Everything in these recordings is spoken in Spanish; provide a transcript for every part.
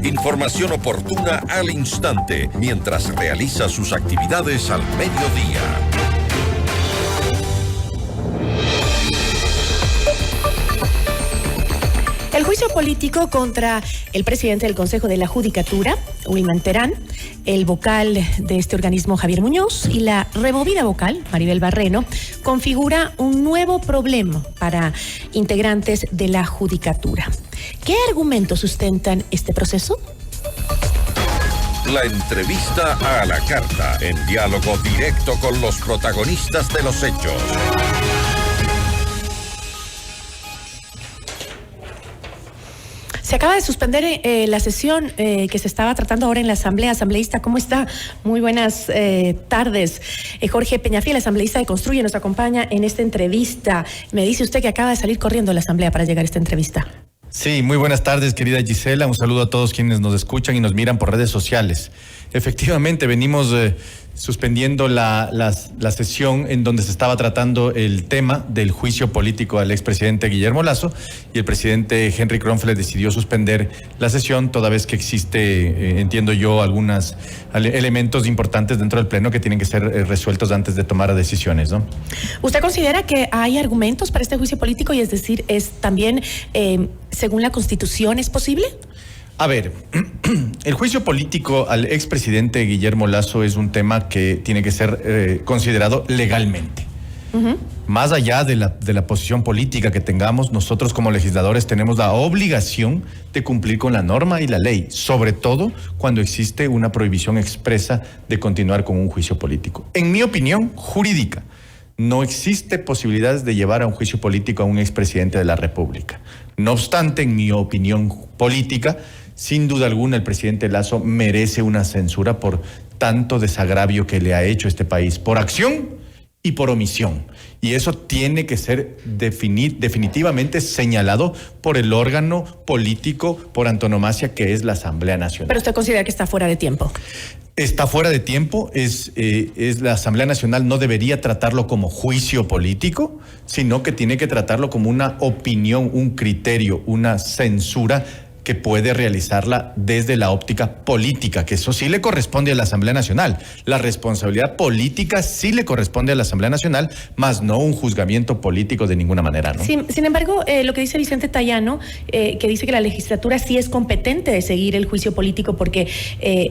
Información oportuna al instante mientras realiza sus actividades al mediodía. El juicio político contra el presidente del Consejo de la Judicatura, Wilman Terán, el vocal de este organismo, Javier Muñoz, y la removida vocal, Maribel Barreno, configura un nuevo problema para integrantes de la Judicatura. ¿Qué argumentos sustentan este proceso? La entrevista a la carta, en diálogo directo con los protagonistas de los hechos. Se acaba de suspender la sesión que se estaba tratando ahora en la Asamblea. Asambleísta, ¿cómo está? Muy buenas tardes. Jorge Peñafiel, asambleísta de Construye, nos acompaña en esta entrevista. Me dice usted que acaba de salir corriendo a la Asamblea para llegar a esta entrevista. Sí, muy buenas tardes, querida Gisela. Un saludo a todos quienes nos escuchan y nos miran por redes sociales. Efectivamente, venimos suspendiendo la sesión en donde se estaba tratando el tema del juicio político al expresidente Guillermo Lasso, y el presidente Henry Kronfeld decidió suspender la sesión toda vez que existe, entiendo yo, algunos elementos importantes dentro del Pleno que tienen que ser resueltos antes de tomar decisiones, ¿no? ¿Usted considera que hay argumentos para este juicio político y es decir, es también, según la Constitución, es posible? A ver, el juicio político al expresidente Guillermo Lasso es un tema que tiene que ser considerado legalmente. Más allá de la posición política que tengamos, nosotros como legisladores tenemos la obligación de cumplir con la norma y la ley, sobre todo cuando existe una prohibición expresa de continuar con un juicio político. En mi opinión jurídica, no existe posibilidades de llevar a un juicio político a un expresidente de la República. No obstante, en mi opinión política, sin duda alguna el presidente Lasso merece una censura por tanto desagravio que le ha hecho este país, por acción y por omisión. Y eso tiene que ser definitivamente señalado por el órgano político por antonomasia que es la Asamblea Nacional. ¿Pero usted considera que está fuera de tiempo? Está fuera de tiempo, la Asamblea Nacional no debería tratarlo como juicio político, sino que tiene que tratarlo como una opinión, un criterio, una censura que puede realizarla desde la óptica política, que eso sí le corresponde a la Asamblea Nacional. La responsabilidad política sí le corresponde a la Asamblea Nacional, más no un juzgamiento político de ninguna manera, ¿no? Sin embargo, lo que dice Vicente Tayano, que dice que la legislatura sí es competente de seguir el juicio político porque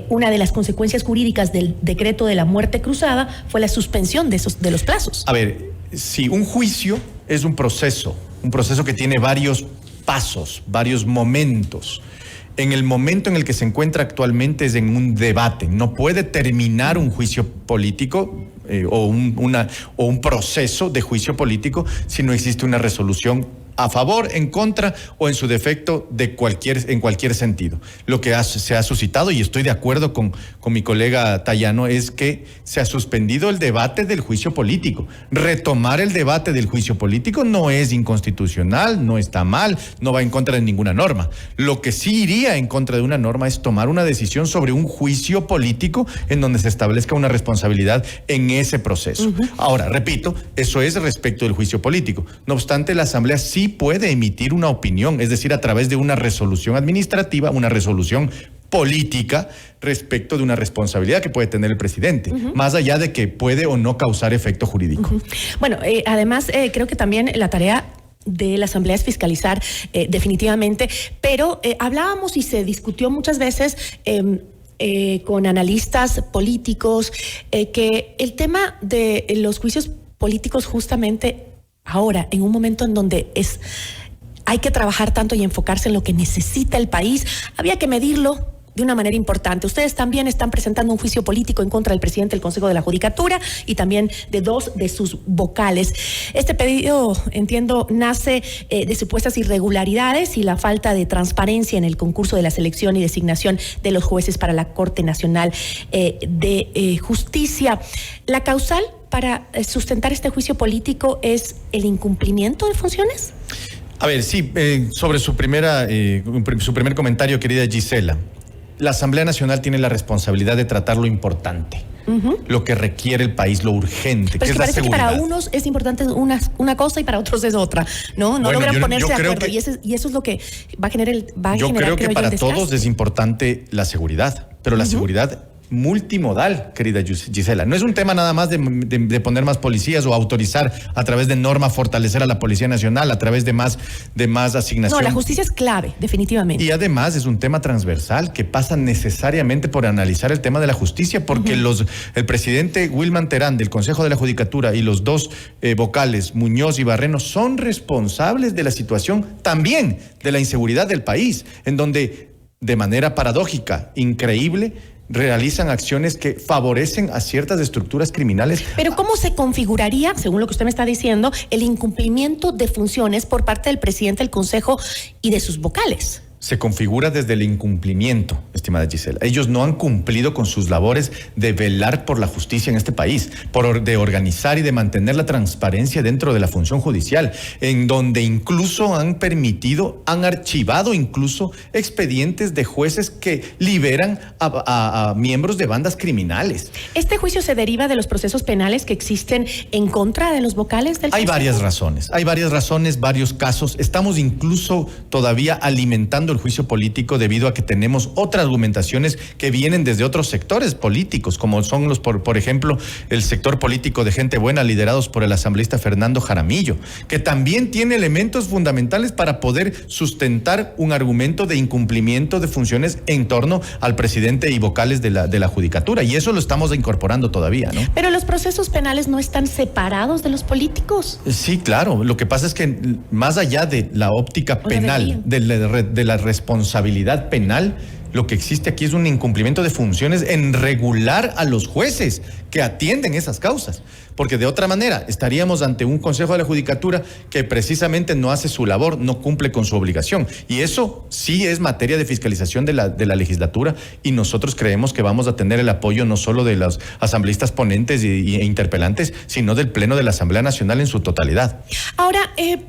una de las consecuencias jurídicas del decreto de la muerte cruzada fue la suspensión de los plazos. A ver, si un juicio es un proceso que tiene varios pasos, varios momentos. En el momento en el que se encuentra actualmente es en un debate. No puede terminar un juicio político o un proceso de juicio político si no existe una resolución a favor, en contra o en su defecto en cualquier sentido. Lo que se ha suscitado, y estoy de acuerdo con mi colega Tayano, es que se ha suspendido el debate del juicio político. Retomar el debate del juicio político no es inconstitucional, no está mal, no va en contra de ninguna norma. Lo que sí iría en contra de una norma es tomar una decisión sobre un juicio político en donde se establezca una responsabilidad en ese proceso. Ahora, repito, eso es respecto del juicio político. No obstante, la Asamblea sí puede emitir una opinión, es decir, a través de una resolución administrativa, una resolución política respecto de una responsabilidad que puede tener el presidente, más allá de que puede o no causar efecto jurídico. Bueno, además creo que también la tarea de la Asamblea es fiscalizar definitivamente, pero hablábamos y se discutió muchas veces con analistas políticos que el tema de los juicios políticos justamente ahora, en un momento en donde hay que trabajar tanto y enfocarse en lo que necesita el país, había que medirlo de una manera importante. Ustedes también están presentando un juicio político en contra del presidente del Consejo de la Judicatura y también de 2 de sus vocales. Este pedido, entiendo, nace de supuestas irregularidades y la falta de transparencia en el concurso de la selección y designación de los jueces para la Corte Nacional de Justicia. La causal para sustentar este juicio político es el incumplimiento de funciones. A ver, sí, sobre su primer comentario, querida Gisela, la Asamblea Nacional tiene la responsabilidad de tratar lo importante. lo que requiere el país, lo urgente, Pero que es la parece seguridad. que para unos es importante una cosa y para otros es otra, ¿no? No Bueno, logran yo ponerse de creo acuerdo. Y eso es lo que va a generar Yo creo que para el todos desgaste. es importante la seguridad, pero la seguridad multimodal, querida Gisela. No es un tema nada más de poner más policías o autorizar a través de normas fortalecer a la Policía Nacional, a través de más asignación. No, la justicia es clave, definitivamente. Y además es un tema transversal que pasa necesariamente por analizar el tema de la justicia, porque el presidente Wilman Terán del Consejo de la Judicatura y los dos vocales, Muñoz y Barreno, son responsables de la situación también de la inseguridad del país, en donde de manera paradójica, increíble, realizan acciones que favorecen a ciertas estructuras criminales. Pero ¿cómo se configuraría, según lo que usted me está diciendo, el incumplimiento de funciones por parte del presidente del Consejo y de sus vocales? Se configura desde el incumplimiento, estimada Gisela. Ellos no han cumplido con sus labores de velar por la justicia en este país, de organizar y de mantener la transparencia dentro de la función judicial, en donde incluso han archivado incluso expedientes de jueces que liberan a miembros de bandas criminales. ¿Este juicio se deriva de los procesos penales que existen en contra de los vocales del Hay Consejo? varias razones, varios casos. Estamos incluso todavía alimentando el juicio político debido a que tenemos otras argumentaciones que vienen desde otros sectores políticos, como son por ejemplo, el sector político de Gente Buena, liderados por el asambleísta Fernando Jaramillo, que también tiene elementos fundamentales para poder sustentar un argumento de incumplimiento de funciones en torno al presidente y vocales de la Judicatura, y eso lo estamos incorporando todavía, ¿no? Pero los procesos penales no están separados de los políticos. Sí, claro. Lo que pasa es que más allá de la óptica penal, de la responsabilidad penal, lo que existe aquí es un incumplimiento de funciones en regular a los jueces que atienden esas causas. Porque de otra manera estaríamos ante un Consejo de la Judicatura que precisamente no hace su labor, no cumple con su obligación. Y eso sí es materia de fiscalización de la legislatura, y nosotros creemos que vamos a tener el apoyo no solo de los asambleístas ponentes e interpelantes, sino del Pleno de la Asamblea Nacional en su totalidad. Ahora,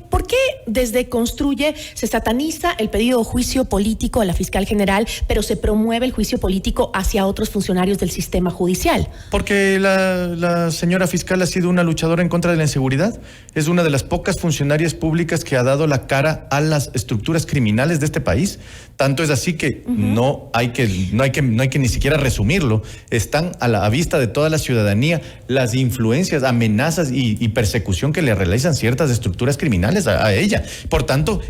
¿por qué desde Construye se sataniza el pedido de juicio político a la fiscal general, pero se promueve el juicio político hacia otros funcionarios del sistema judicial? Porque la señora fiscal ha sido una luchadora en contra de la inseguridad. Es una de las pocas funcionarias públicas que ha dado la cara a las estructuras criminales de este país. Tanto es así que no hay que ni siquiera resumirlo. Están a la vista de toda la ciudadanía las influencias, amenazas y persecución que le realizan ciertas estructuras criminales a ella. Por tanto,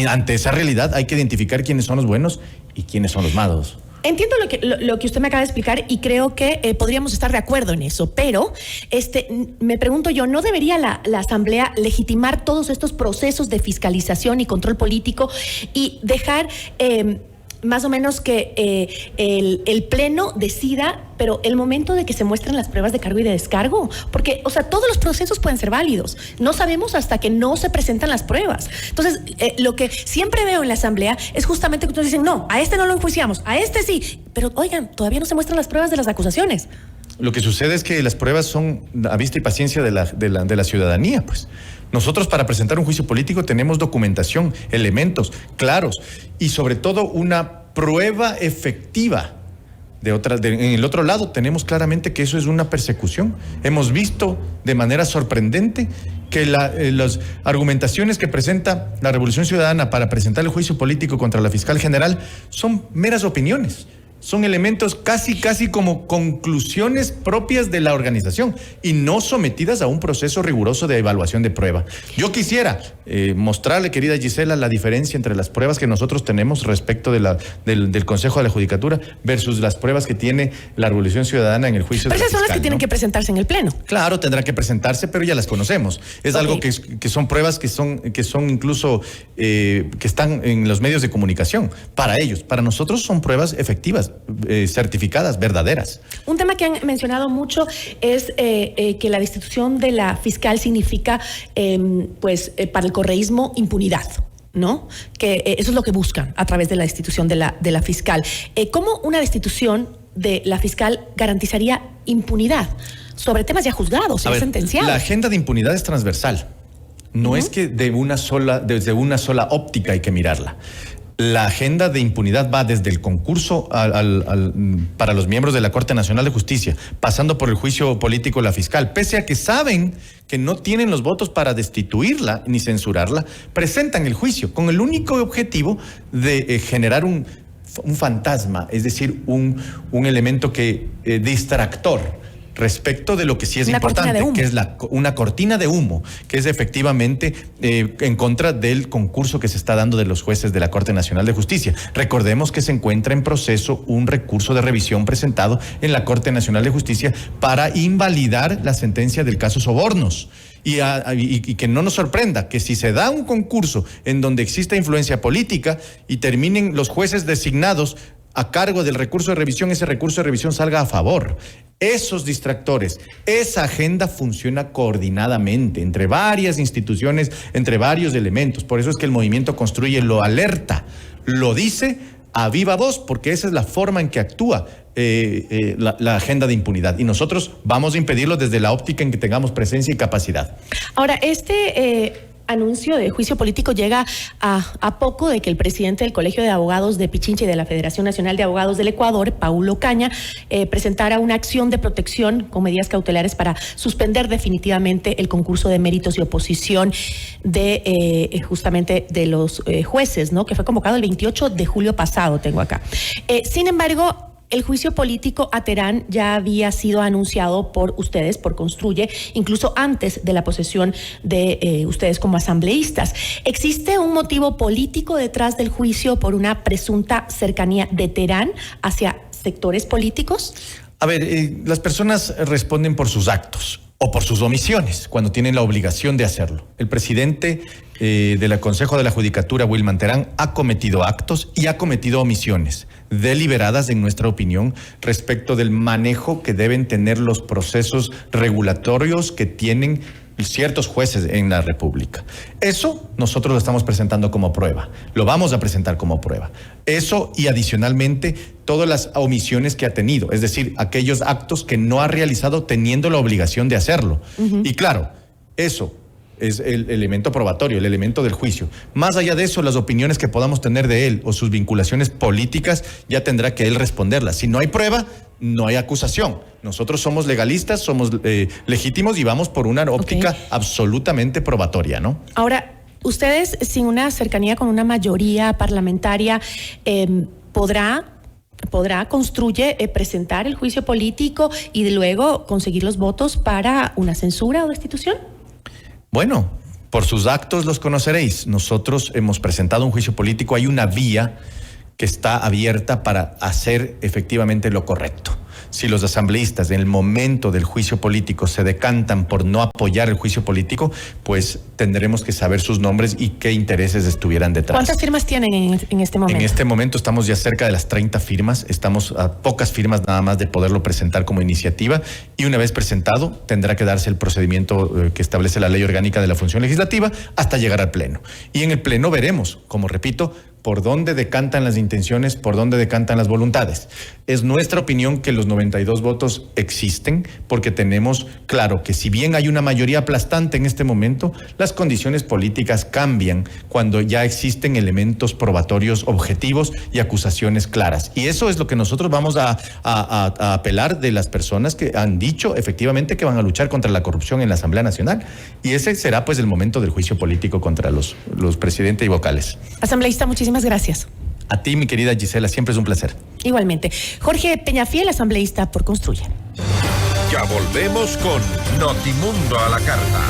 ante esa realidad hay que identificar quiénes son los buenos y quiénes son los malos. Entiendo lo que usted me acaba de explicar y creo que podríamos estar de acuerdo en eso, pero me pregunto yo, ¿no debería la Asamblea legitimar todos estos procesos de fiscalización y control político y dejar más o menos que el Pleno decida, pero el momento de que se muestren las pruebas de cargo y de descargo? Porque, o sea, todos los procesos pueden ser válidos. No sabemos hasta que no se presentan las pruebas. Entonces, lo que siempre veo en la Asamblea es justamente que ustedes dicen, no, a este no lo enjuiciamos, a este sí. Pero, oigan, todavía no se muestran las pruebas de las acusaciones. Lo que sucede es que las pruebas son a vista y paciencia de la ciudadanía, pues. Nosotros, para presentar un juicio político, tenemos documentación, elementos claros y sobre todo una prueba efectiva. En el otro lado tenemos claramente que eso es una persecución. Hemos visto de manera sorprendente que las argumentaciones que presenta la Revolución Ciudadana para presentar el juicio político contra la fiscal general son meras opiniones. Son elementos casi como conclusiones propias de la organización y no sometidas a un proceso riguroso de evaluación de prueba. Yo quisiera mostrarle, querida Gisela, la diferencia entre las pruebas que nosotros tenemos respecto del Consejo de la Judicatura versus las pruebas que tiene la Revolución Ciudadana en el juicio de la fiscal. Pero esas son las que tienen que presentarse en el Pleno. Claro, tendrá que presentarse, pero ya las conocemos. Es algo que son pruebas que son incluso que están en los medios de comunicación. Para ellos, para nosotros son pruebas efectivas, certificadas, verdaderas. Un tema que han mencionado mucho es que la destitución de la fiscal significa, para el correísmo, impunidad, ¿no? Que eso es lo que buscan a través de la destitución de la fiscal. ¿Cómo una destitución de la fiscal garantizaría impunidad sobre temas ya juzgados, ya sentenciados? La agenda de impunidad es transversal. No es que desde una sola óptica hay que mirarla. La agenda de impunidad va desde el concurso para los miembros de la Corte Nacional de Justicia, pasando por el juicio político de la fiscal. Pese a que saben que no tienen los votos para destituirla ni censurarla, presentan el juicio con el único objetivo de generar un fantasma, es decir, un elemento distractor respecto de lo que sí es importante, que es una cortina de humo, que es efectivamente en contra del concurso que se está dando de los jueces de la Corte Nacional de Justicia. Recordemos que se encuentra en proceso un recurso de revisión presentado en la Corte Nacional de Justicia para invalidar la sentencia del caso Sobornos. Y que no nos sorprenda que si se da un concurso en donde exista influencia política y terminen los jueces designados a cargo del recurso de revisión, ese recurso de revisión salga a favor. Esos distractores, esa agenda funciona coordinadamente entre varias instituciones, entre varios elementos. Por eso es que el movimiento Construye lo alerta, lo dice a viva voz, porque esa es la forma en que actúa la agenda de impunidad. Y nosotros vamos a impedirlo desde la óptica en que tengamos presencia y capacidad. Ahora, anuncio de juicio político llega a poco de que el presidente del Colegio de Abogados de Pichincha y de la Federación Nacional de Abogados del Ecuador, Paulo Caña, presentara una acción de protección con medidas cautelares para suspender definitivamente el concurso de méritos y oposición justamente de los jueces, ¿no? Que fue convocado el 28 de julio pasado, tengo acá. Sin embargo, el juicio político a Terán ya había sido anunciado por ustedes, por Construye, incluso antes de la posesión de ustedes como asambleístas. ¿Existe un motivo político detrás del juicio por una presunta cercanía de Terán hacia sectores políticos? A ver, las personas responden por sus actos o por sus omisiones cuando tienen la obligación de hacerlo. El presidente del Consejo de la Judicatura, Wilman Terán, ha cometido actos y ha cometido omisiones deliberadas, en nuestra opinión, respecto del manejo que deben tener los procesos regulatorios que tienen ciertos jueces en la República. Eso nosotros lo estamos presentando como prueba, lo vamos a presentar como prueba. Eso y adicionalmente todas las omisiones que ha tenido, es decir, aquellos actos que no ha realizado teniendo la obligación de hacerlo. Y claro, eso es el elemento probatorio, el elemento del juicio. Más allá de eso, las opiniones que podamos tener de él o sus vinculaciones políticas, ya tendrá que él responderlas. Si no hay prueba, no hay acusación. Nosotros somos legalistas, somos legítimos y vamos por una óptica absolutamente probatoria, ¿no? Ahora, ustedes, sin una cercanía con una mayoría parlamentaria, ¿podrá Construye presentar el juicio político y luego conseguir los votos para una censura o destitución? Bueno, por sus actos los conoceréis. Nosotros hemos presentado un juicio político. Hay una vía que está abierta para hacer efectivamente lo correcto. Si los asambleístas en el momento del juicio político se decantan por no apoyar el juicio político, pues tendremos que saber sus nombres y qué intereses estuvieran detrás. ¿Cuántas firmas tienen en este momento? En este momento estamos ya cerca de las 30 firmas, estamos a pocas firmas nada más de poderlo presentar como iniciativa, y una vez presentado tendrá que darse el procedimiento que establece la Ley Orgánica de la Función Legislativa hasta llegar al Pleno. Y en el Pleno veremos, como repito, por dónde decantan las intenciones, por dónde decantan las voluntades. Es nuestra opinión que los 92 votos existen, porque tenemos claro que si bien hay una mayoría aplastante en este momento, las condiciones políticas cambian cuando ya existen elementos probatorios objetivos y acusaciones claras. Y eso es lo que nosotros vamos a apelar de las personas que han dicho efectivamente que van a luchar contra la corrupción en la Asamblea Nacional. Y ese será pues el momento del juicio político contra los presidentes y vocales. Asambleísta, muchísimas gracias. A ti, mi querida Gisela, siempre es un placer. Igualmente. Jorge Peñafiel, asambleísta por Construye. Ya volvemos con Notimundo a la Carta.